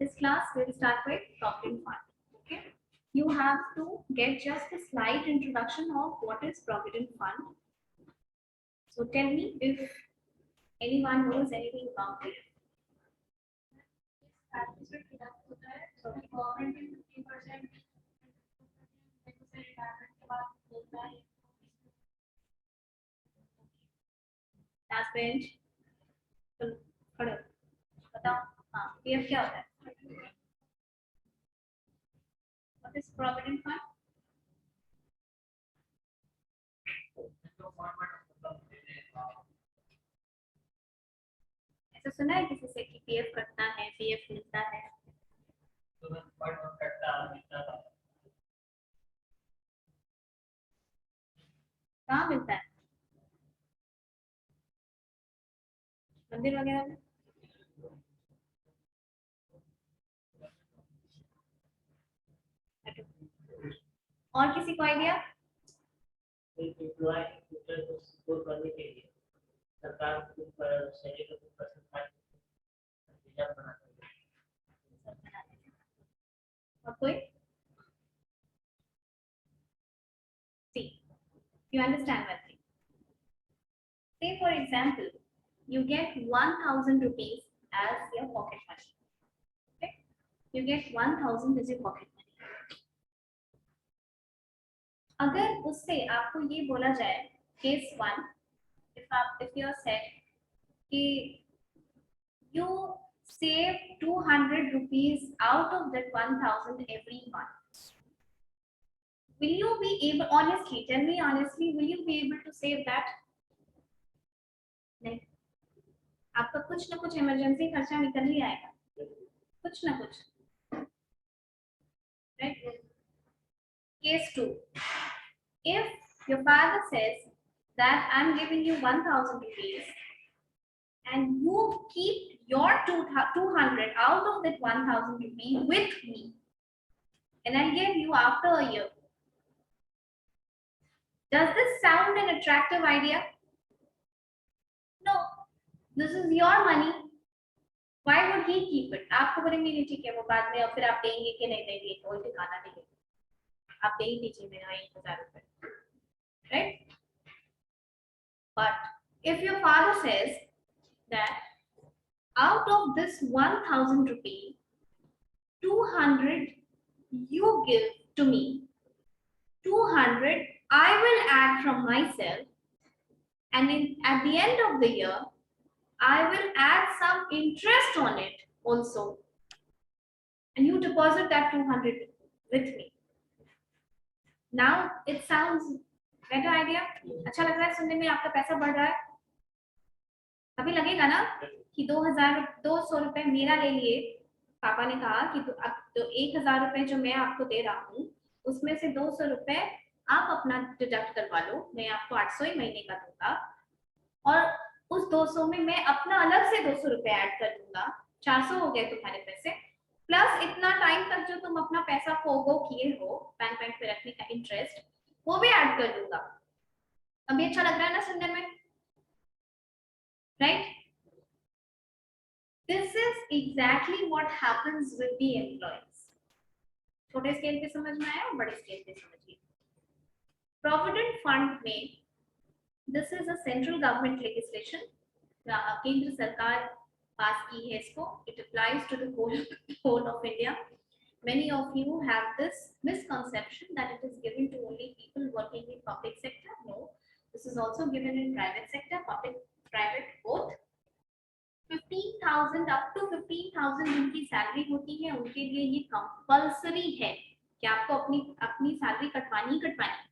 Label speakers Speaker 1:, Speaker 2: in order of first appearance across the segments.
Speaker 1: This class will start with Provident Fund. Okay. You have to get just a slight introduction of what is Provident Fund. So tell me if anyone knows anything about it. Last bench खड़े बताओ हाँ PF क्या होता है what is provident fund ऐसा सुना है किसी से कि पीएफ कटता है पीएफ मिलता है कहाँ मिलता है मंदिर वगैरह में और किसी को आइडिया और कोई See, you understand one thing. Say for example, you get 1,000 rupees as your pocket money. Okay, you get 1,000 as your pocket money. अगर उससे आपको ये बोला जाए case 1, if you are said कि you save 200 rupees out of that 1,000 every month. Will you be able, honestly, tell me honestly, will you be able to save that? नहीं, आपका कुछ ना कुछ इमरजेंसी खर्चा निकल ही आएगा, कुछ ना कुछ, right? Case 2, if your father says that I'm giving you 1,000 rupees and you keep your 200 out of that 1,000 rupees with me, and I give you after a year. Does this sound an attractive idea? No. This is your money. Why would he keep it? आपको बोलेंगे नहीं ठीक है वो बाद में और फिर आप देंगे कि नहीं देंगे कोई ठिकाना नहीं है आप दे ही दीजिए मेरा 1,000 रुपए, right? But if your father says that out of this 1,000 rupees, 200 you give to me, 200 I will add from myself, and at the end of the year, I will add some interest on it also, and you deposit that 200 with me. Now it sounds better idea. अच्छा लग रहा है सुनने में आपका पैसा बढ़ रहा है अभी लगेगा ना कि 2,200 रुपए मेरा ले लिए पापा ने कहा कि तो 1,000 रुपए जो मैं आपको दे रहा हूँ उसमें से 200 रुपए आप अपना डिडक्ट करवा लो मैं आपको 800 ही महीने का दूंगा और उस 200 में मैं अपना अलग से 200 रुपए ऐड कर दूंगा 400 हो गए तुम्हारे पैसे प्लस इतना टाइम तक जो तुम अपना पैसा फोगो किए हो बैंक पे रखने का इंटरेस्ट वो भी ऐड कर दूंगा अभी अच्छा लग रहा है ना सुनने में right this is exactly what happens with the employees छोटे स्केल पे समझ में आया और बड़े स्केल पे समझिए प्रोविडेंट फंड में this is a central government legislation केंद्र सरकार पास की है इसको it applies to the whole of India. Many of you have this misconception that it is given to only people working in public sector. No, this is also given in private sector, public, private both. 15,000 up to 15,000 जिनकी salary होती है उनके लिए ये compulsory है कि आपको अपनी सैलरी कटवानी ही कटवानी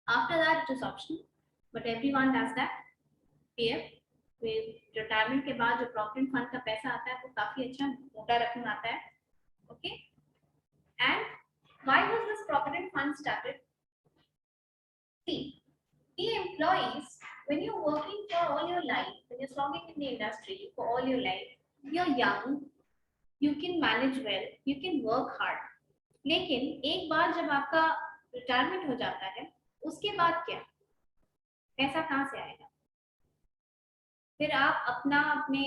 Speaker 1: after that it is optional but everyone does that PF retirement के बाद जो प्रोविडेंट फंड का पैसा आता है वो काफी अच्छा मोटा रकम आता है okay and why was this provident fund started see the employees when you're working for all your life when you're slogging in the industry for all your life you're young you can manage well you can work hard लेकिन एक बार जब आपका retirement हो जाता है उसके बाद क्या पैसा कहाँ से आएगा फिर आप अपने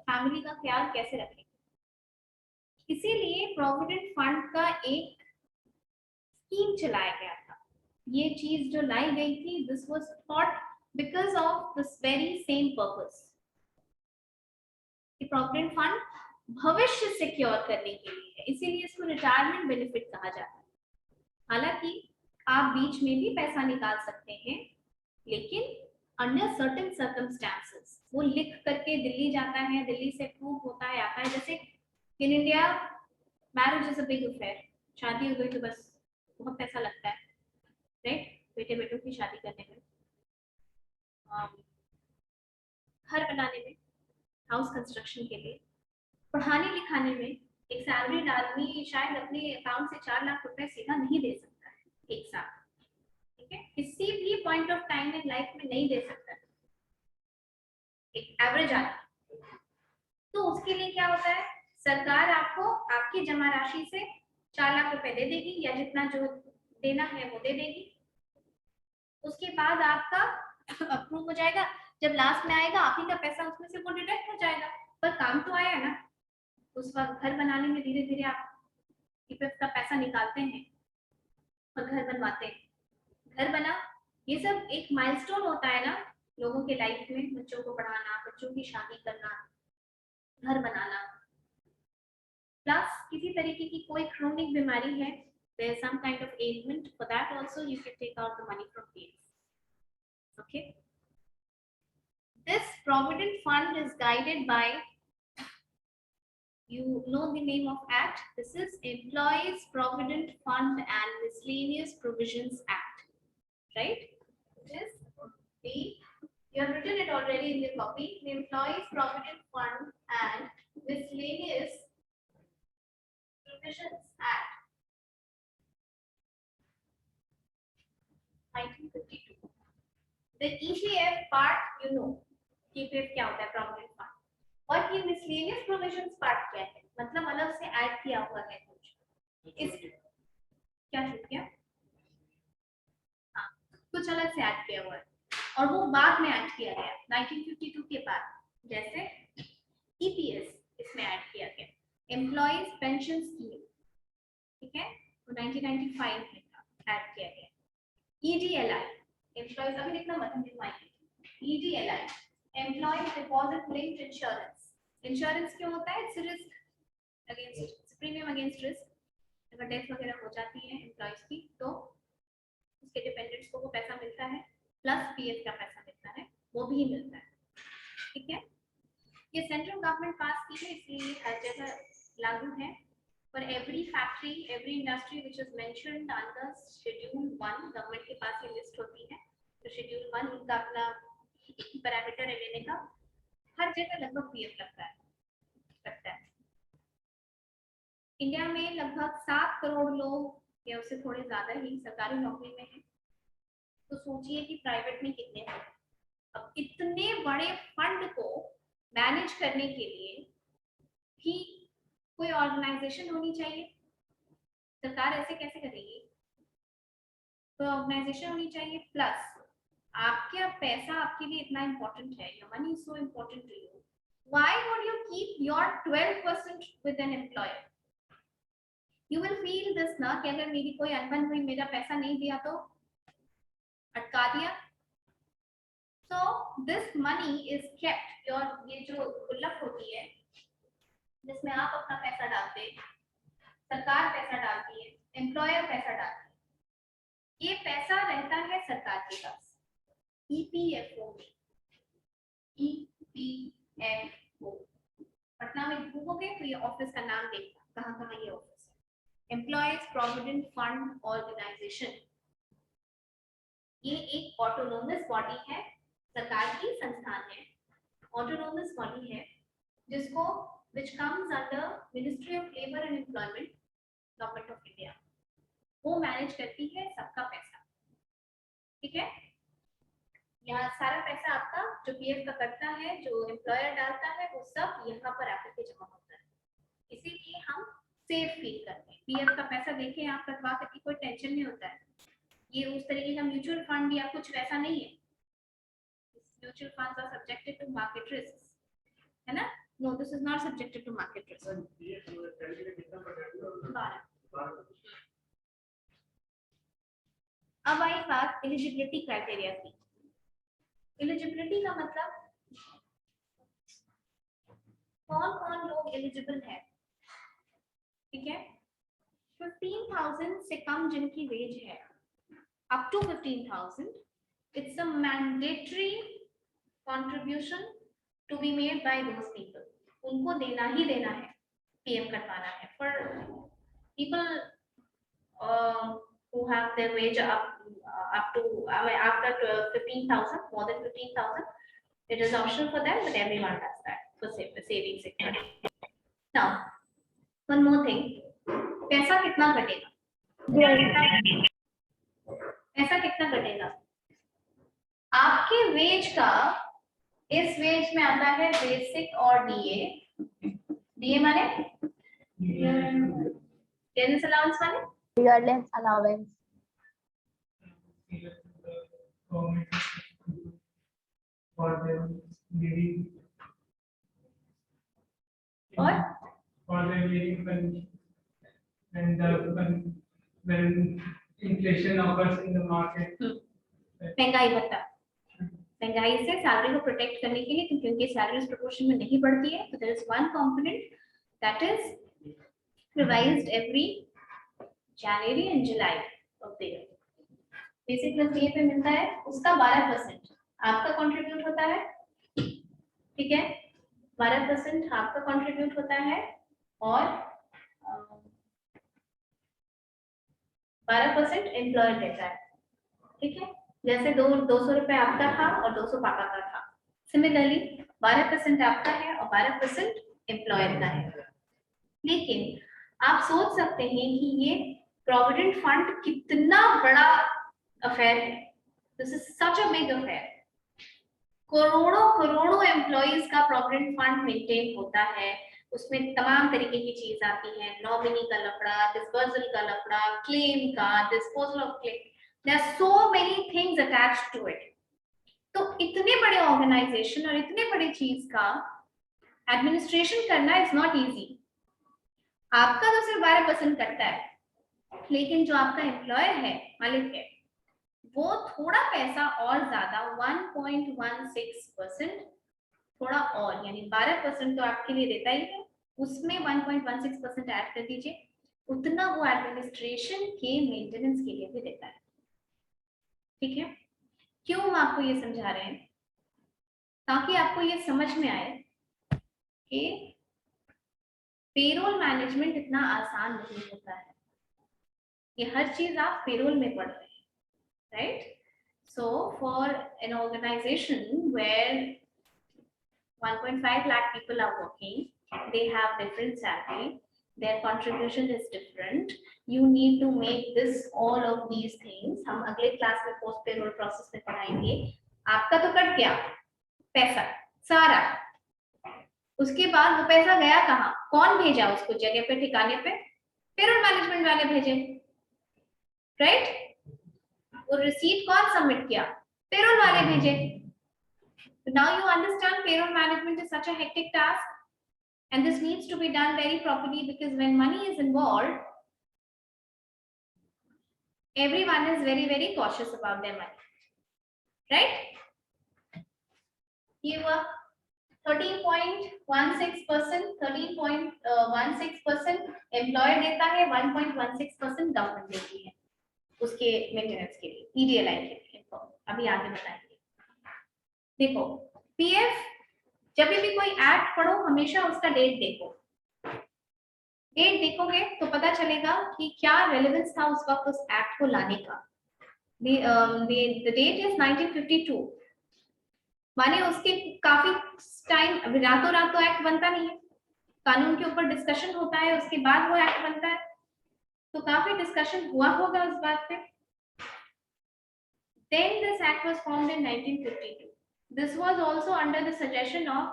Speaker 1: फैमिली का ख्याल कैसे रखेंगे इसीलिए प्रोविडेंट फंड का एक स्कीम चलाया गया था। ये चीज जो लाई गई थी, this was thought because of this very same purpose. Provident fund भविष्य सिक्योर करने के लिए है, इसीलिए इसको रिटायरमेंट बेनिफिट कहा जाता है। हालांकि आप बीच में भी पैसा निकाल सकते हैं, लेकिन अंडर सर्टेन सर्कमस्टांसेस। वो लिख करके दिल्ली जाता है, दिल्ली से प्रूव होता है, आता है। जैसे in India marriage is a big affair, शादी हो गई तो बस बहुत पैसा लगता है, राइट? बेटे बेटों की शादी करने में, घर बनाने में, हाउस कंस्ट्रक्शन के लिए, पढ़ाने लिखाने में। एक सैलरीड आदमी शायद अपने अकाउंट से 4 लाख रुपए सीधा नहीं दे सकता है एक साथ, ठीक है? किसी भी point of time in life में नहीं दे सकता है एक एवरेज आदमी। तो उसके लिए क्या होता है, सरकार आपको आपकी जमा राशि से 4 लाख रुपए दे देगी, या जितना जो देना है वो दे देगी। उसके बाद आपका अप्रूव हो जाएगा। जब लास्ट में आएगा आप ही का पैसा उसमें से वो डिडक्ट हो जाएगा, पर काम तो आया ना। उस वक्त घर बनाने में धीरे धीरे आप ईपीएफ का पैसा निकालते हैं और घर बनवाते हैं। घर बना, ये सब एक माइलस्टोन होता है ना लोगों के लाइफ में। बच्चों को पढ़ाना, बच्चों की शादी करना, घर बनाना, प्लस किसी तरीके की कोई क्रोनिक बीमारी है, there is some kind of ailment, for that also you can take out the money from PF. Okay, this provident fund is guided by, you know the name of act, this is Employees Provident Fund and Miscellaneous Provisions Act, right? This the, you have written it already in the copy, the Employees Provident Fund and Miscellaneous Provisions Act 1952. The EPF part you know, EPF क्या होता है, Provident Fund, और ये Miscellaneous Provisions part क्या है, मतलब अलग से ऐड किया हुआ है कुछ। इस क्या छूट गया? हाँ, कुछ अलग से ऐड किया हुआ है और वो बाद में ऐड किया गया 1952 के बाद। जैसे EPS इसमें ऐड किया गया, एम्प्लॉइज पेंशन स्कीम, ठीक है, वो 1995 में ऐड किया गया। EDLI, एम्प्लॉइज, अभी लिखना मत, EDLI, employees deposit linked insurance. Insurance क्यों होता है? It's risk against, premium against risk. अगर डेथ वगैरह हो जाती है एम्प्लॉइज की तो उसके डिपेंडेंट्स को वो पैसा मिलता है, प्लस पीएफ का पैसा मिलता है, वो भी मिलता है, ठीक है? ये सेंट्रल गवर्नमेंट पास की है, इसलिए हर जगह लागू है। For every factory, every industry which is mentioned under Schedule 1, government के पास ये लिस्ट होती है। तो Schedule 1 उनका अपना पैरामीटर है लेने का, हर जगह लगभग पीएफ लगता है। इंडिया में लगभग 7 करोड़ लोग या उससे थोड़े ज्यादा ही सरकारी नौकरी में हैं। तो सोचिए कि प्राइवेट में कितने हैं। अब इतने बड़े फंड को मैनेज करने के लिए भी कोई ऑर्गेनाइजेशन होनी चाहिए। सरकार ऐसे कैसे करेगी? तो ऑर्गेनाइजेशन होनी चाहिए, प्लस आपका पैसा आपके लिए इतना इंपॉर्टेंट है, your money is so important to you, why would you keep your 12% with an employer? You will feel this ना कि अगर मेरी कोई अनबन हुई, मेरा पैसा नहीं दिया तो अटका दिया। So this money is kept, your ये जो गुल्लक होती है जिसमें आप अपना पैसा डालते हैं, सरकार पैसा डालती है, एम्प्लॉयर पैसा डालता है, ये पैसा रहता है सरकार के पास ईपीएफओ में। ईपीएफओ पटना में घूमोगे तो ये ऑफिस का नाम देखना, कहाँ कहाँ ये ऑफिस है। एम्प्लॉयज प्रोविडेंट फंड ऑर्गेनाइजेशन, ये एक ऑटोनोमस बॉडी है, सरकार की संस्थान है, ऑटोनोमस बॉडी है, जिसको which comes under Ministry of Labour and Employment, Government of India, वो मैनेज करती है सबका पैसा, ठीक है? यहाँ सारा पैसा आपका जो पीएफ का कटता है, जो एम्प्लॉयर डालता है, वो सब यहाँ पर आकर के जमा होता है। इसीलिए हम सेफ फील करते हैं। पीएफ का पैसा देखें आप कटवा करके कोई टेंशन नहीं होता है। ये उस तरीके का म्यूचुअल फंड या कुछ वैसा नहीं है। Mutual funds are subjected to market risk, है ना? No, this is not subjected to market risk. अब आई बात एलिजिबिलिटी क्राइटेरिया की। एलिजिबिलिटी का मतलब कौन कौन लोग एलिजिबल है, ठीक है। 15,000 से कम जिनकी वेज है, up to 15,000, it's a mandatory contribution to be made by those people. उनको देना ही देना है, पीएम कटवाना है। For people who have their wage up to after 15,000, more than 15,000, it is optional for them, but everyone does that for saving security. Now, one more thing, पैसा कितना कटेगा? पैसा कितना कटेगा? आपके वेज का इस वेज में आता है बेसिक और डीए। डीए माने डियरनेस अलाउंस माने
Speaker 2: dearness allowance
Speaker 3: when inflation occurs in the market.
Speaker 1: महंगाई भत्ता, महंगाई से सैलरी को प्रोटेक्ट करने के लिए, क्योंकि सैलरी प्रोपोर्शन में नहीं बढ़ती है, तो there is one component that is revised every January and July of the year. Basic plus DA पे मिलता है, उसका 12% आपका कंट्रीब्यूट होता है, ठीक है। 12% आपका कंट्रीब्यूट होता है और 12% एम्प्लॉयर देता है, ठीक है। जैसे 200 रुपए आपका था और 200 पापा का था, सिमिलरली 12% आपका है और 12% एम्प्लॉयर का है। लेकिन आप सोच सकते हैं कि ये प्रोविडेंट फंड कितना बड़ा अफेयर है। This is such a big affair. करोड़ों करोड़ों एम्प्लॉइज का प्रोविडेंट फंड मेंटेन होता है, उसमें तमाम तरीके की चीज आती है, नॉमिनी का लफड़ा, डिस्बर्सल का लफड़ा, क्लेम का, disposal of claim, there are so many things attached to it. तो इतने बड़े ऑर्गेनाइजेशन और इतने बड़ी चीज का एडमिनिस्ट्रेशन करना इज नॉट इजी। आपका तो सिर्फ 12% कटता है, लेकिन जो आपका एम्प्लॉयर है, मालिक है, वो थोड़ा पैसा और ज्यादा 1.16%, थोड़ा और, यानी 12% तो आपके लिए देता ही है, उसमें 1.16% ऐड कर दीजिए, उतना वो एडमिनिस्ट्रेशन के मेंटेनेंस के लिए भी देता है, ठीक है। क्यों हम आपको ये समझा रहे हैं? ताकि आपको ये समझ में आए कि पेरोल मैनेजमेंट इतना आसान नहीं होता है। ये हर चीज आप पेरोल में पढ़ रहे हैं, right. So for an organisation where 1.5 lakh people are working, they have different salary, their contribution is different, you need to make this all of these things। हम अगले क्लास में पोस्ट पेरोल प्रोसेस में पढ़ाएंगे। आपका तो cut गया पैसा सारा, उसके बाद वो पैसा गया कहाँ, कौन भेजा उसको जगह पे, ठिकाने पे? पेरोल मैनेजमेंट वाले भेजे, राइट। वो रिसीट कौन सबमिट किया? पेरोल वाले भेजे। Now you understand payroll management is such a hectic task, and this needs to be done very properly, because when money is involved, everyone is very, very cautious about their money, right? ये हुआ 13.16%, 13.16% employer देता है, 1.16% government देती है उसके maintenance के लिए, ईडीएलआई के लिए। तो अभी आगे बताएंगे। देखो, पीएफ जब भी कोई एक्ट पढ़ो, हमेशा उसका डेट देखो। डेट देखोगे तो पता चलेगा कि क्या रेलेवेंस था उस वक्त उस एक्ट को लाने का। the date is 1952, माने उसके काफी टाइम, अभी रातों रात तो एक्ट बनता नहीं है, कानून के ऊपर डिस्कशन होता है, उसके बाद वो एक्ट बनता है, तो काफी डिस्कशन हुआ होगा उस बात पे। Then this act was formed in 1952. This was also under the suggestion of,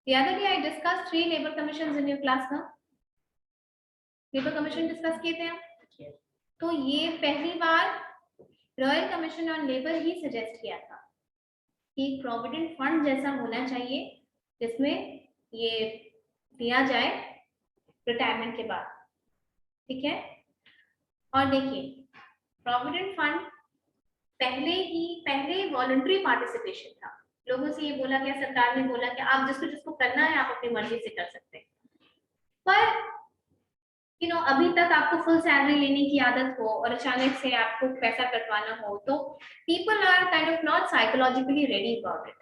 Speaker 1: the other day I discussed 3 labor commissions in your class ना, labor commission discuss किए थे हम, तो ये पहली बार रॉयल कमीशन ऑन लेबर ही सजेस्ट किया था कि प्रोविडेंट फंड जैसा होना चाहिए, जिसमें ये दिया जाए रिटायरमेंट के बाद, ठीक है। और देखिए प्रोविडेंट फंड पहले वॉलंटरी पार्टिसिपेशन था, लोगों से ये बोला गया, सरकार ने बोला कि आप जिसको जिसको करना है आप अपनी मर्जी से कर सकते हैं, पर अभी तक आपको फुल सैलरी लेने की आदत हो और अचानक से आपको पैसा कटवाना हो, तो people are kind of not psychologically ready about it.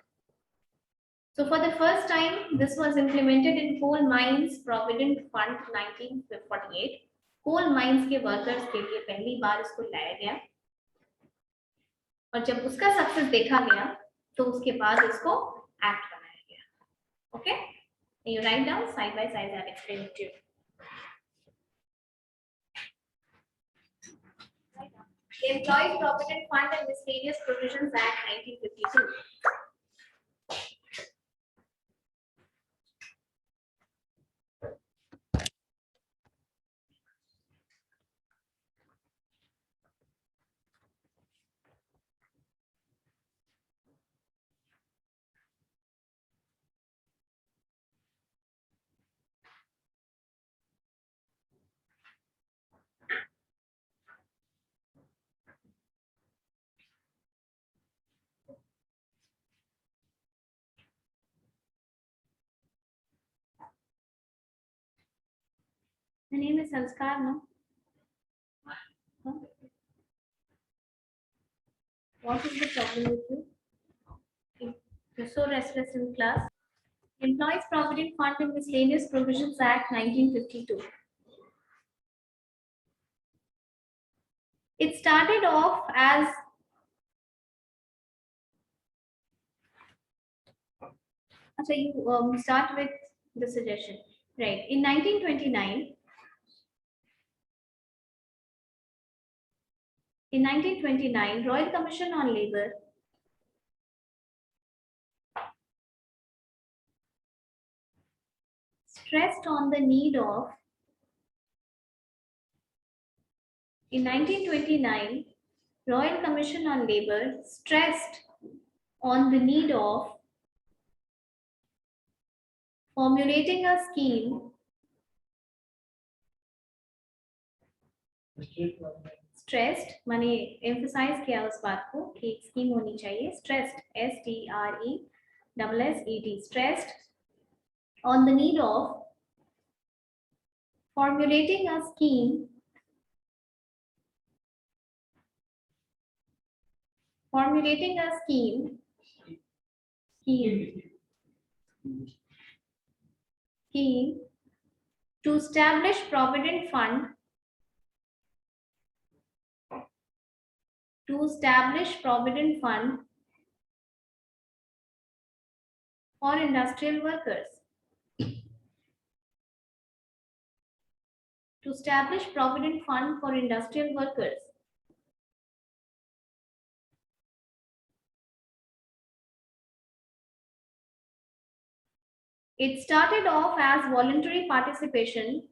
Speaker 1: So for the first time this was implemented in coal mines provident fund 1948. Coal mines के वर्कर्स के लिए पहली बार इसको लाया गया, और जब उसका सक्सेस देखा गया तो उसके बाद इसको एक्ट बनाया गया। Okay, you write down side by side, I explain to you. Employees Provident Fund and Miscellaneous Provisions Act 1952. The name is Sanskar, no? Huh? What is the problem with you? You're so restless in class. Employees Provident Fund and Miscellaneous Provisions Act 1952. It started off as so you start with the suggestion, right? In 1929. In 1929, Royal Commission on Labour stressed on the need of. In 1929, Royal Commission on Labour stressed on the need of formulating a scheme stressed माने emphasize किया उस बात को कि एक scheme होनी चाहिए, stressed STRESSED stressed on the need of formulating a scheme to establish provident fund for industrial workers. To establish provident fund for industrial workers. It started off as voluntary participation.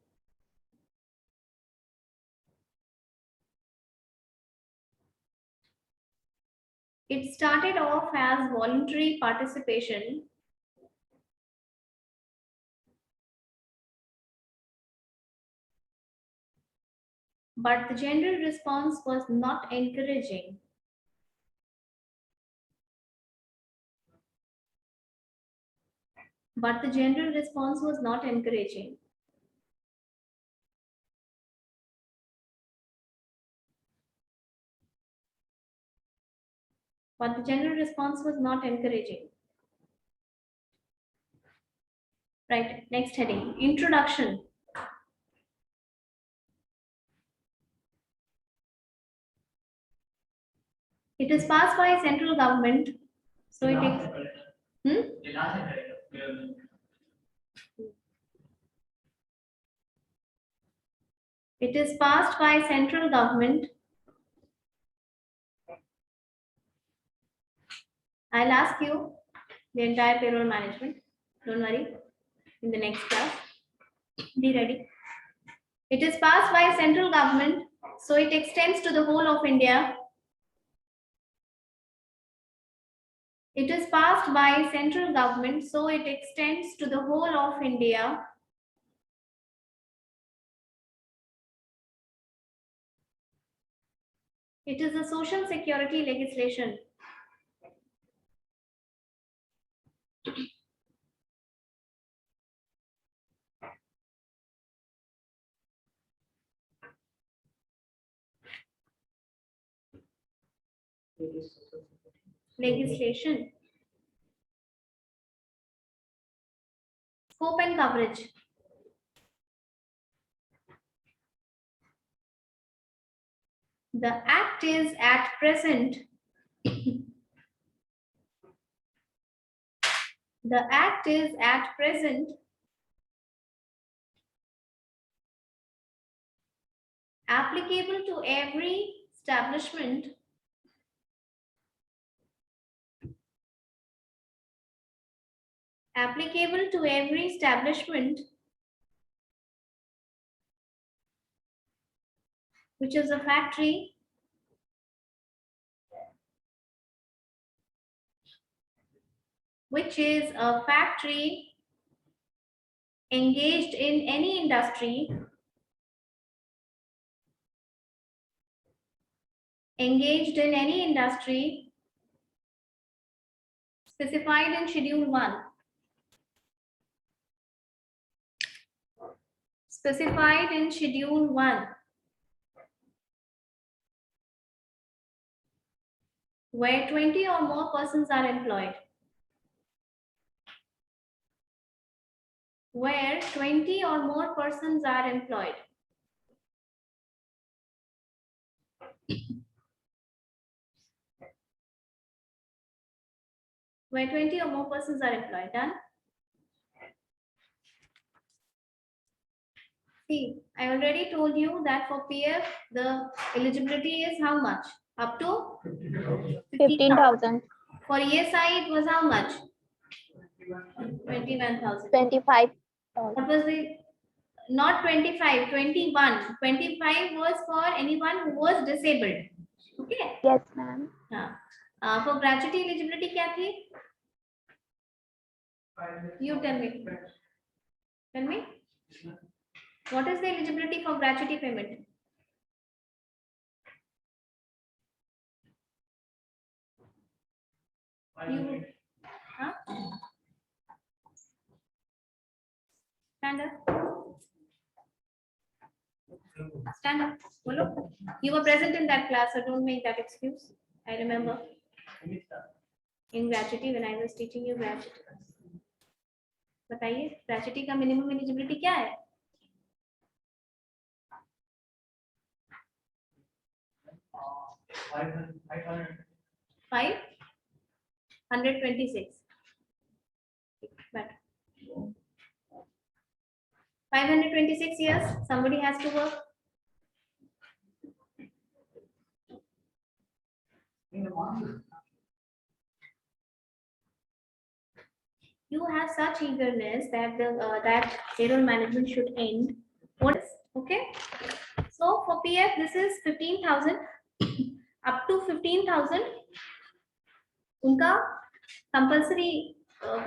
Speaker 1: It started off as voluntary participation. But the general response was not encouraging. But the general response was not encouraging. But the general response was not encouraging. Right, next heading, introduction. It is passed by central government, so it is. It is passed by central government. I'll ask you the entire payroll management. Don't worry. In the next class, be ready. It is passed by central government, so it extends to the whole of India. It is passed by central government, so it extends to the whole of India. It is a social security legislation. Legislation. Scope and coverage. The act is at present. The act is at present applicable to every establishment which is a factory engaged in any industry specified in Schedule 1. Specified in Schedule 1. Where 20 or more persons are employed. Where 20 or more persons are employed. Where 20 or more persons are employed. Done? See, I already told you that for PF, the eligibility is how much? Up to
Speaker 2: 15,000,
Speaker 1: For ESI, it was how much? 21,000.
Speaker 2: 25,000.
Speaker 1: What was the, not 25, 21. 25 was for anyone who was disabled. Okay.
Speaker 2: Yes, ma'am.
Speaker 1: For gratuity eligibility क्या थी? You tell me. Tell me. What is the eligibility for gratuity payment? You, huh? Stand up. Stand up. Bolo. You were present in that class, so don't make that excuse. I remember. In gratuity, when I was teaching you gratuity. बताइए gratuity का minimum eligibility क्या है? 526. But 526 years, somebody has to work. You have such eagerness that that payroll management should end. What is okay? So for PF, this is 15,000 up to 15,000. उनका compulsory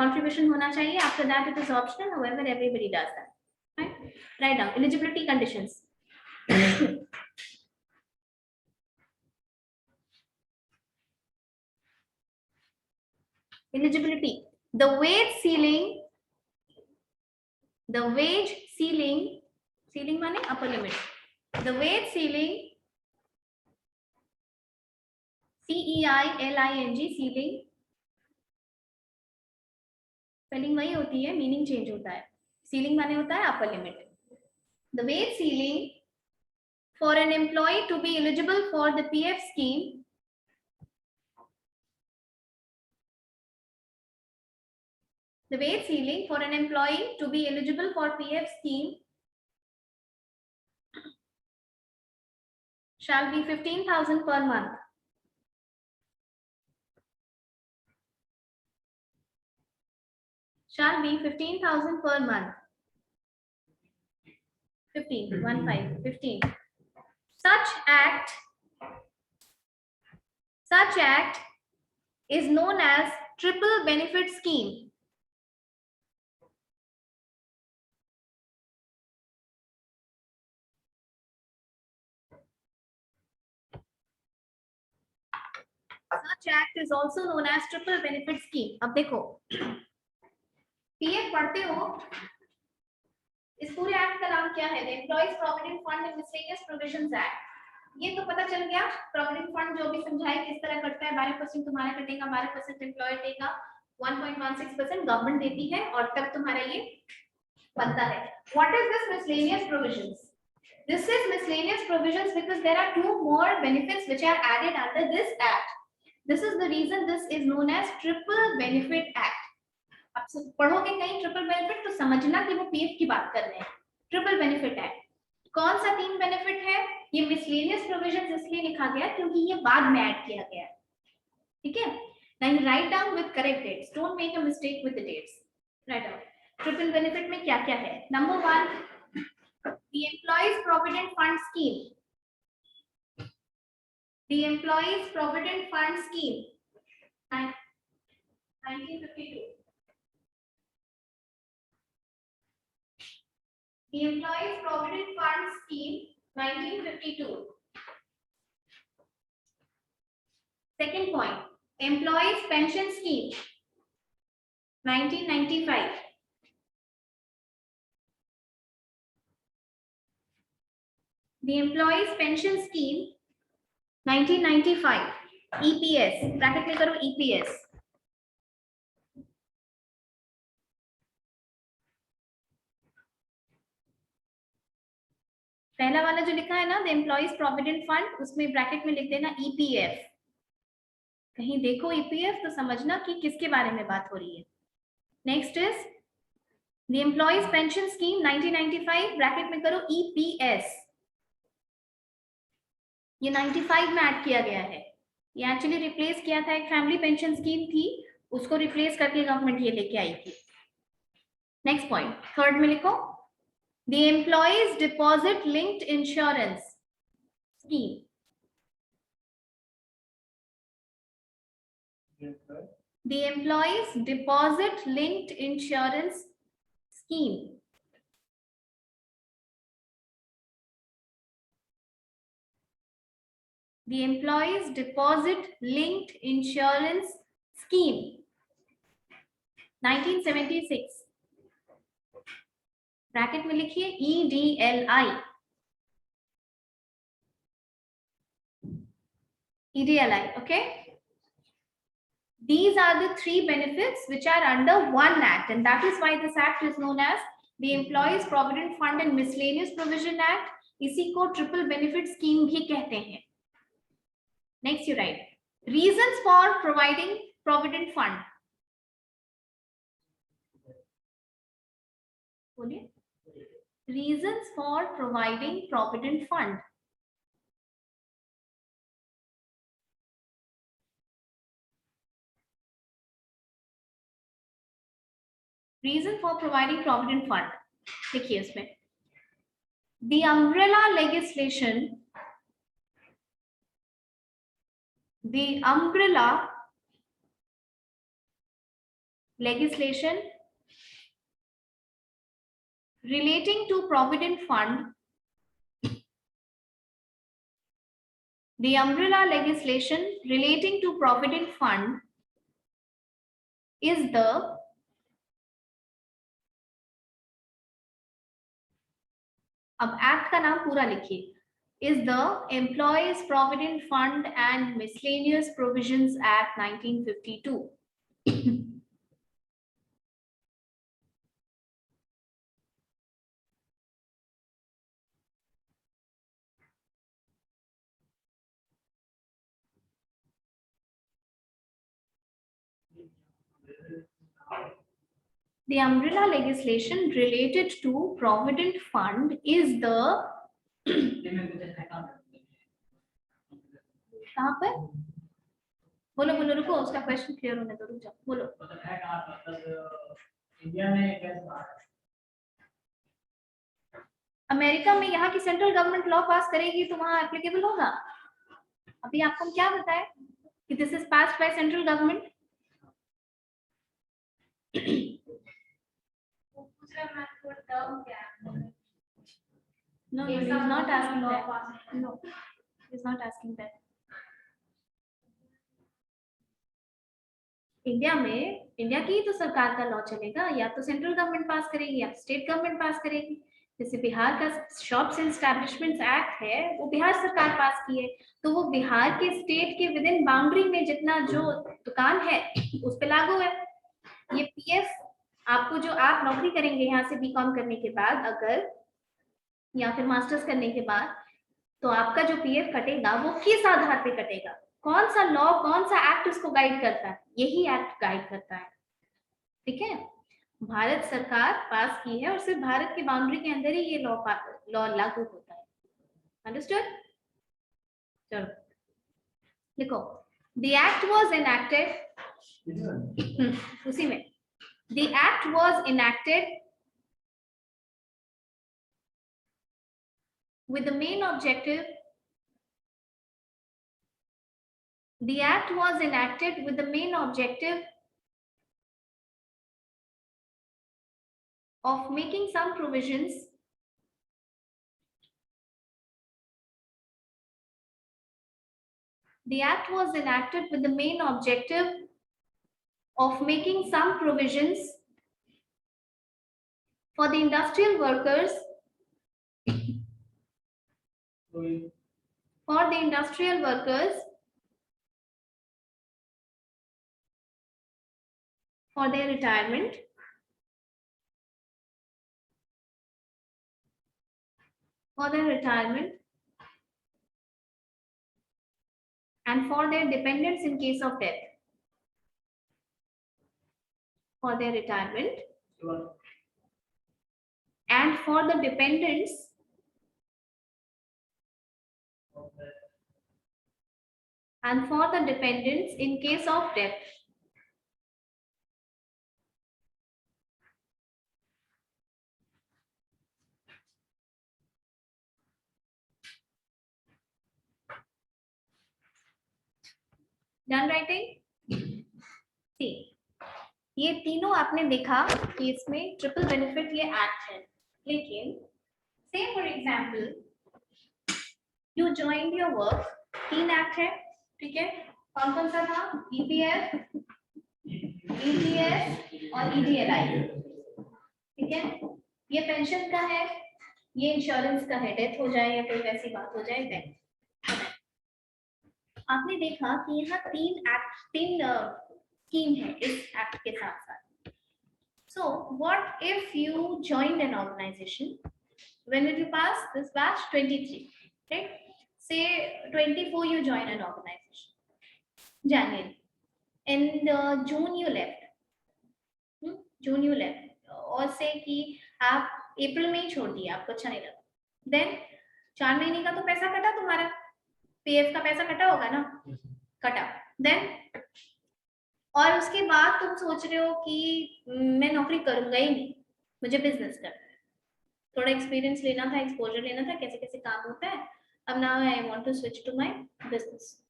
Speaker 1: contribution होना चाहिए. After that, it is optional. However, everybody does that. Right? Write down eligibility conditions. Eligibility. The wage ceiling. Ceiling माने upper limit. The wage ceiling. CEILING ceiling. Spelling वही होती है, meaning change होता है. Ceiling माने होता है upper limit. The wage ceiling for an employee to be eligible for the PF scheme shall be 15,000 per month. Shall be 15,000 per month. 15. Such act is known as triple benefit scheme. Such act is also known as triple benefit scheme. अब देखो PF पढ़ते हो, इस पूरे act का नाम क्या है? The employees provident fund and miscellaneous provisions act. ये तो पता चल गया, प्रोविडेंट फंड जो भी समझाए किस तरह करता है, 12% तुम्हारा कटेगा, 12% एम्प्लॉयर देगा, 1.16% गवर्नमेंट देती है और तब तुम्हारा ये बनता है। What is this miscellaneous provisions? This is miscellaneous provisions because there are two more benefits which are added under this act. This is the reason this is known as triple benefit act. अब सब पढ़ोगे कहीं triple benefit तो समझना कि वो PF की बात कर रहे हैं। ट्रिपल बेनिफिट एक्ट कौन सा 3 बेनिफिट है? ये मिसलेनियस प्रोविजंस इसलिए लिखा गया क्योंकि ये बाद में ऐड किया गया है, ठीक है? Now write down with correct dates. Don't make a mistake with the dates. Write down. Triple benefit में क्या क्या है? Number 1, the Employees Provident Fund Scheme. The Employees Provident Fund Scheme, 1952. The Employees Provident Fund Scheme, 1952. Second point, Employees Pension Scheme, 1995. The Employees Pension Scheme, 1995. EPS, bracket में करो EPS. पहला वाला जो लिखा है ना, द एम्प्लॉइज प्रोविडेंट फंड, उसमें bracket में लिख देना EPF. कहीं देखो EPF तो समझना कि किसके बारे में बात हो रही है. Next is the employees pension scheme 1995, bracket में करो EPS. ये 95 में ऐड किया गया है. ये एक्चुअली रिप्लेस किया था, एक फैमिली पेंशन स्कीम थी, उसको रिप्लेस करके गवर्नमेंट ये लेके आई थी. नेक्स्ट पॉइंट, थर्ड में लिखो the employees deposit linked insurance scheme. The employees deposit linked insurance scheme. The employees deposit linked insurance scheme, 1976. Bracket में लिखिए EDLI. EDLI, okay? These are the 3 benefits which are under one act, and that is why this act is known as the Employees Provident Fund and Miscellaneous Provision Act. इसी को triple benefit scheme भी कहते हैं. Next you right reasons for providing provident fund. बोलिए. Reasons for providing provident fund. Reason for providing provident fund. देखिए इसमें the umbrella legislation. The umbrella legislation relating to provident fund. The umbrella legislation relating to provident fund is the अब act का नाम पूरा लिखिए is the Employees Provident Fund and Miscellaneous Provisions Act 1952. The umbrella legislation related to provident fund is the कहाँ पर बोलो बोलो रुको उसका क्वेश्चन क्लियर होने दो रुक जाओ बोलो.
Speaker 3: इंडिया में कैसे
Speaker 1: अमेरिका में यहाँ की सेंट्रल गवर्नमेंट लॉ पास करेगी तो वहाँ एप्लीकेबल होगा. अभी आपको हम क्या बताएं कि this is passed by central government. No, he is not asking that. No, he is not asking that. India में इंडिया की तो सरकार का लॉ चलेगा, या तो सेंट्रल गवर्नमेंट पास करेगी या स्टेट गवर्नमेंट पास करेगी। जैसे बिहार का शॉप्स एंड एस्टैब्लिशमेंट्स एक्ट है, वो बिहार सरकार पास की है, तो वो बिहार के स्टेट के विद इन बाउंड्री में जितना जो दुकान है उस पे लागू है। ये पीएफ आपको जो आप नौकरी करेंगे यहाँ से बीकॉम करने के बाद अगर, या फिर मास्टर्स करने के बाद, तो आपका जो पीएफ कटेगा वो किस आधार पे कटेगा, कौन सा लॉ, कौन सा एक्ट उसको गाइड करता है, यही एक्ट गाइड करता है। ठीक है, भारत सरकार पास की है और सिर्फ भारत की बाउंड्री के अंदर ही ये लॉ लागू होता है। अंडरस्टूड? चलो लिखो, द एक्ट वाज इनैक्टेड, उसी में, the act was enacted with the main objective, the act was enacted with the main objective of making some provisions the act was enacted with the main objective of making some provisions for the industrial workers for the industrial workers for their retirement and for their dependents in case of death, for their retirement and for the dependents in case of death. Done writing? See, ये तीनों आपने देखा कि इसमें triple benefit ये act है, लेकिन से for example you join your work, 3 act है, ठीक है, कौन कौन सा था? ईपीएफ, ईपीएस और ईडीएलआई, ठीक है। ये पेंशन का है, ये इंश्योरेंस का है, डेथ हो जाए या कोई वैसी बात हो जाए देन। आपने देखा कि यहाँ 3 स्कीम है इस एक्ट के साथ साथ। So what if you joined an organization? When did you pass this batch? 23, right? Say 24 you join an organization, January, and June you left, June you left, और से कि आप अप्रैल में ही छोड़ दिया, आपको अच्छा नहीं लगा, देन 4 महीने का तो पैसा कटा, तुम्हारा पीएफ का पैसा कटा होगा ना, कटा, देन और उसके बाद तुम सोच रहे हो कि मैं नौकरी करूंगा ही नहीं, मुझे बिजनेस करना है, थोड़ा एक्सपीरियंस लेना था, एक्सपोजर लेना था, कैसे कैसे काम होता है, अब now I want to switch to my business.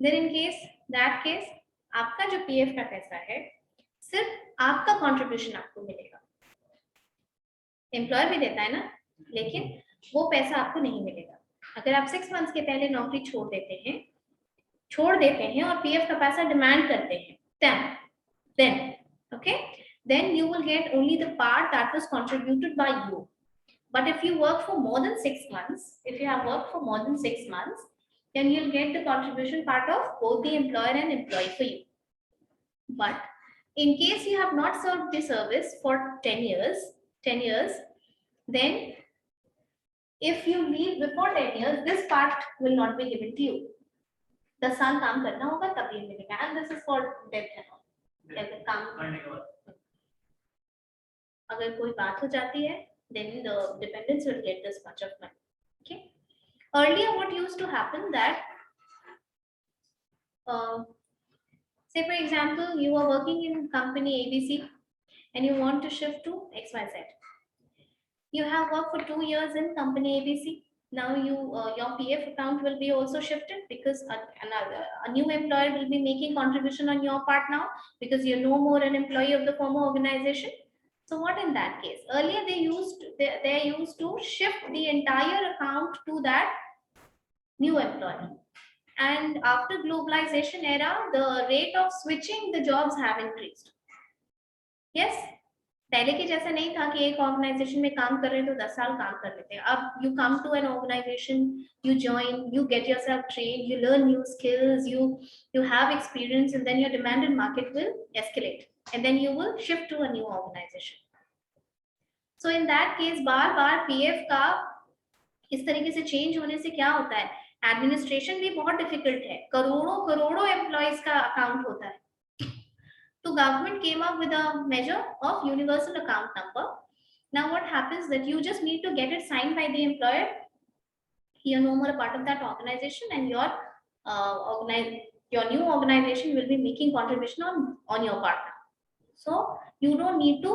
Speaker 1: Then in case that case आपका जो पीएफ का पैसा है सिर्फ आपका कंट्रीब्यूशन आपको मिलेगा, एम्प्लॉयर भी देता है ना, लेकिन वो पैसा आपको नहीं मिलेगा। अगर आप 6 मंथ्स के पहले नौकरी छोड़ देते हैं और पीएफ का पैसा डिमांड करते हैं, then you will get only the part that was contributed by you. But if you work for more than 6 months, if you have worked for more than 6 months, then you'll get the contribution part of both the employer and employee for you. But in case you have not served the service for 10 years, then if you leave before 10 years, this part will not be given to you. 10 साल काम करना होगा तब ये मिलेगा, and this is for death and all. अगर काम करने के बाद अगर कोई बात हो जाती है, then the dependents will get this much of money. Okay. Earlier, what used to happen that, say for example, you are working in company ABC and you want to shift to XYZ. You have worked for 2 years in company ABC. Now your PF account will be also shifted because a new employer will be making contribution on your part now because you're no more an employee of the former organization. So what in that case? Earlier they used to shift the entire account to that new employee. And after globalization era, the rate of switching the jobs have increased. Yes, पहले के जैसा नहीं था कि एक organisation में काम कर रहे हैं तो 10 साल काम कर लेते हैं. अब you come to an organization, you join, you get yourself trained, you learn new skills, you have experience, and then your demand in market will escalate, and then you will shift to a new organization. So in that case, बार-बार PF का इस तरीके से change होने से क्या होता है, एडमिनिस्ट्रेशन भी बहुत डिफिकल्ट है, करोड़ों करोड़ों एम्प्लॉइज का अकाउंट होता है. So government came up with a measure of universal account number. Now what happens that you just need to get it signed by the employer. You're no more a part of that organization, and your new organization will be making contribution on your partner. So you don't need to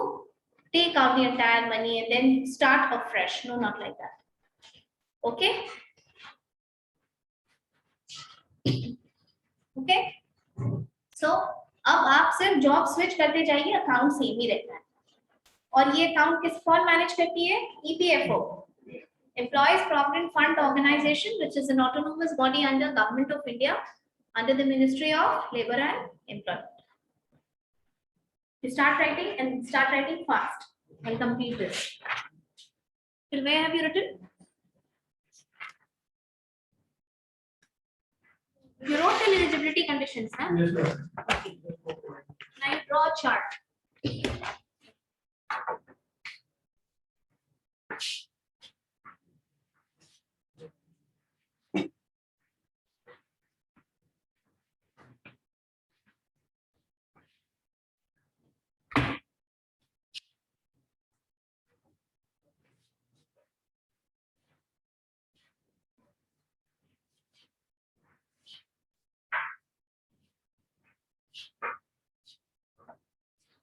Speaker 1: take out the entire money and then start afresh. No, not like that. Okay. Okay. So अब आप सिर्फ job switch करते जाइए, account same ही रहता है. और ये account किस कौन मैनेज करती है? EPFO, Employees Provident Fund Organization, which is an autonomous body under Government of India, under the Ministry of Labor and Employment. You start writing fast and complete this. Till where have you written? You wrote the eligibility conditions, huh?
Speaker 3: Yes, sir.
Speaker 1: Okay. Now you draw a chart.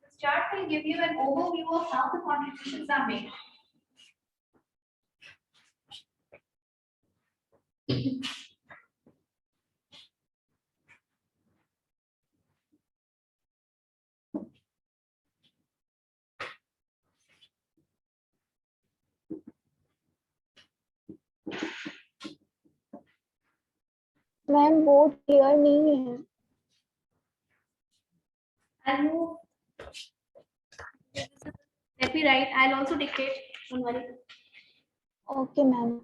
Speaker 1: This chart will give you an overview of how the contributions are made.
Speaker 2: Ma'am board clear नहीं है.
Speaker 1: I'll move. Let me write. I'll also dictate. Don't worry.
Speaker 2: Okay ma'am.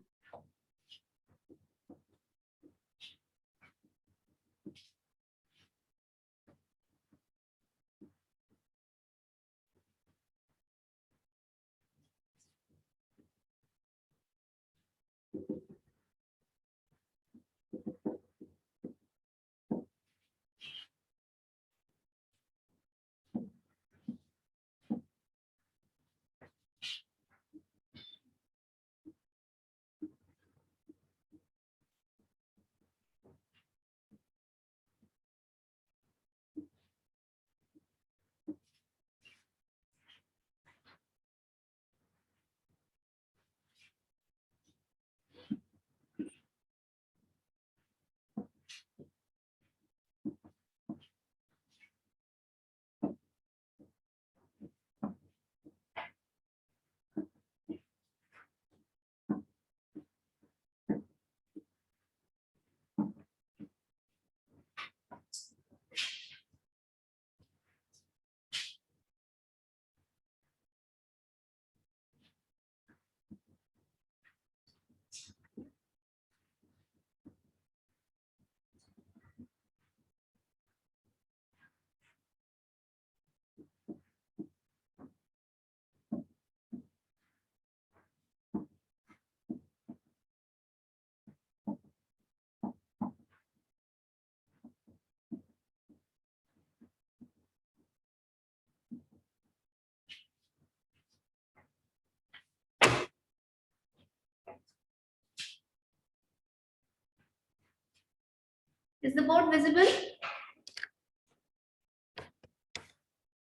Speaker 2: Is the board visible?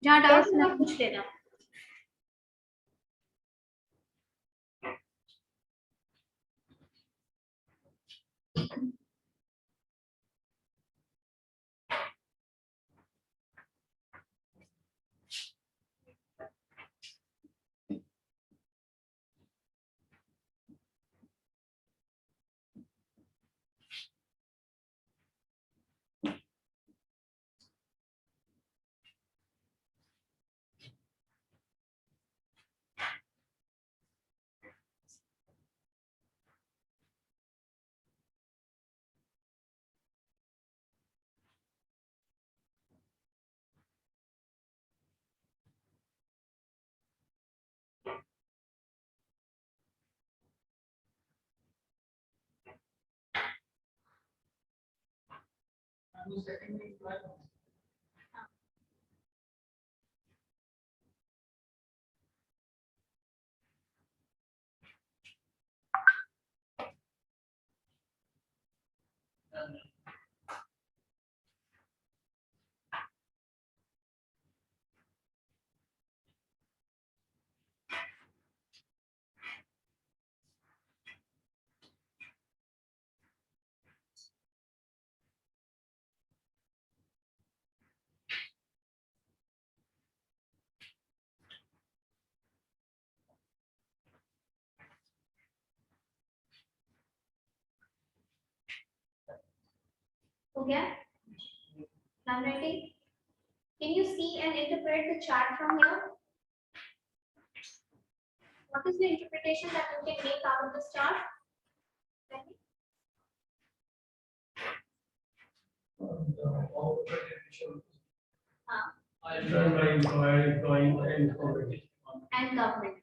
Speaker 2: जहाँ doubt Yes,
Speaker 1: ना
Speaker 2: ma'am.
Speaker 1: पूछ लेना.
Speaker 3: who's second is right.
Speaker 1: हो गया? Done writing? Can you see and interpret the chart from here? What is the interpretation that you can make out of this chart? Tell me. And government.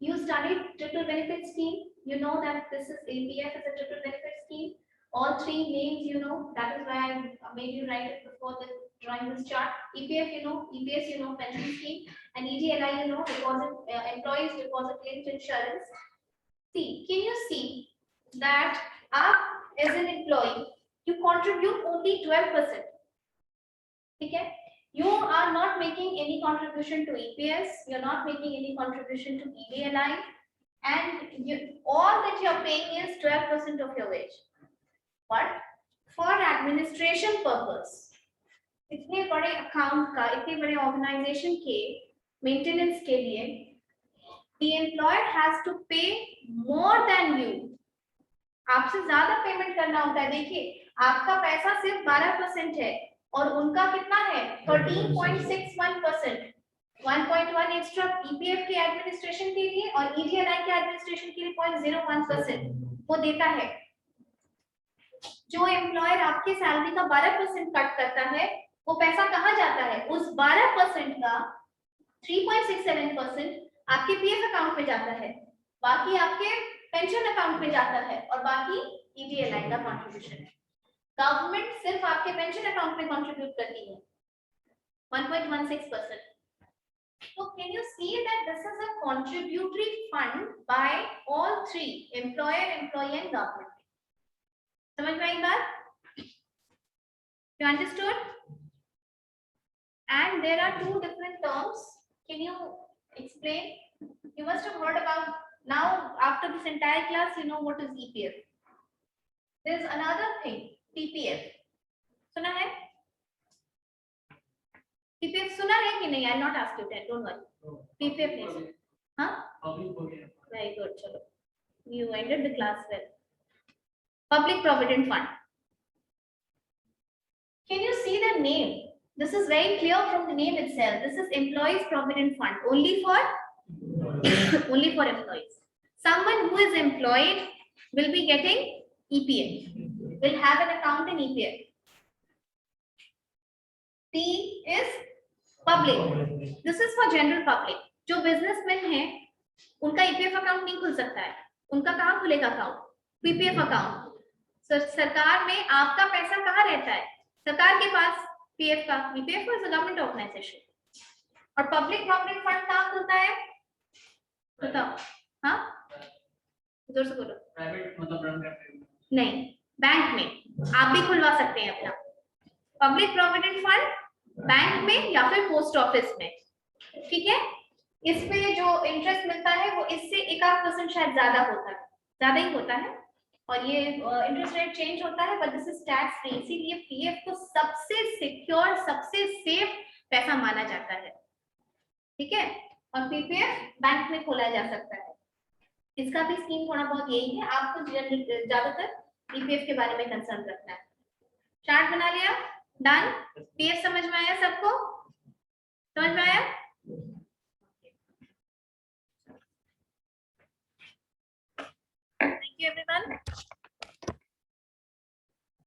Speaker 1: You studied triple benefit scheme. You know that this is APF is a triple benefit scheme. All three names you know. That is why I made you write it before the drawing this chart. EPF you know, EPS you know, pension scheme, and EDLI you know, deposit employees deposit linked insurance. See, can you see that up as an employee you contribute only 12%. Okay? You are not making any contribution to EPS, you're not making any contribution to EDLI, and all that you're paying is 12% of your wage. But for administration purpose, इतने बड़े account का, इतने बड़े organization के maintenance के लिए, the employer has to pay more than you. आपसे ज्यादा पेमेंट करना होता है. देखिए, आपका पैसा सिर्फ 12% है और उनका कितना है 13.61%. 1.1 एक्स्ट्रा ईपीएफ के एडमिनिस्ट्रेशन के लिए और ईडीएलआई के एडमिनिस्ट्रेशन के लिए 0.01% वो देता है. जो एम्प्लॉयर आपके सैलरी का 12% कट करता है वो पैसा कहाँ जाता है? उस 12% का 3.67% आपके पीएफ अकाउंट में जाता है, बाकी आपके पेंशन अकाउंट में जाता है और बाकी ईडीएलआई का कंट्रीब्यूशन है. गवर्नमेंट सिर्फ आपके पेंशन अकाउंट में कंट्रीब्यूट करती है 1.16%. So can you see that this is a contributory fund by all three, employer, employee and government. समझ में आई बात? You understood? And there are two different terms. Can you explain? You must have heard about, now after this entire class you know what is EPF. There is another thing, PPF. सुना है? PPF सुना है कि नहीं? I'll not ask you that, don't worry. PPF नहीं सुना. हाँ? Very good, चलो. You ended the class well. Public Provident Fund. Can you see the name? This is very clear from the name itself. This is Employees Provident Fund, only for employees. Someone who is employed will be getting EPF, will have an account in EPF. P is public. This is for general public. जो businessmen हैं, उनका EPF account नहीं खुल सकता है. उनका कहाँ खुलेगा account? PPF account. सरकार में आपका पैसा कहाँ रहता है? सरकार के पास पीएफ का. PPF is a government organisation. और पब्लिक प्रोविडेंट फंड कहाँ खुलता है? बताओ. हाँ, जोर से बोलो.
Speaker 3: प्राइवेट मतलब रन करते हैं.
Speaker 1: नहीं, बैंक में आप भी खुलवा सकते हैं अपना पब्लिक प्रोविडेंट फंड, बैंक में या फिर पोस्ट ऑफिस में. ठीक है? इसमें जो इंटरेस्ट मिलता है वो इससे 1% शायद ज्यादा होता है, ज्यादा ही होता है. और ये इंटरेस्ट रेट चेंज होता है, but this is tax free. इसीलिए पीएफ को सबसे सिक्योर, सबसे सेफ पैसा माना जाता है. ठीक है? और पीपीएफ बैंक में खोला जा सकता है. इसका भी स्कीम थोड़ा बहुत यही है. आपको ज्यादातर पीपीएफ के बारे में कंसर्न रखना है. चार्ट बना लिया? डन. पीएफ समझ में आया सबको? समझ में आया? Thank you everyone.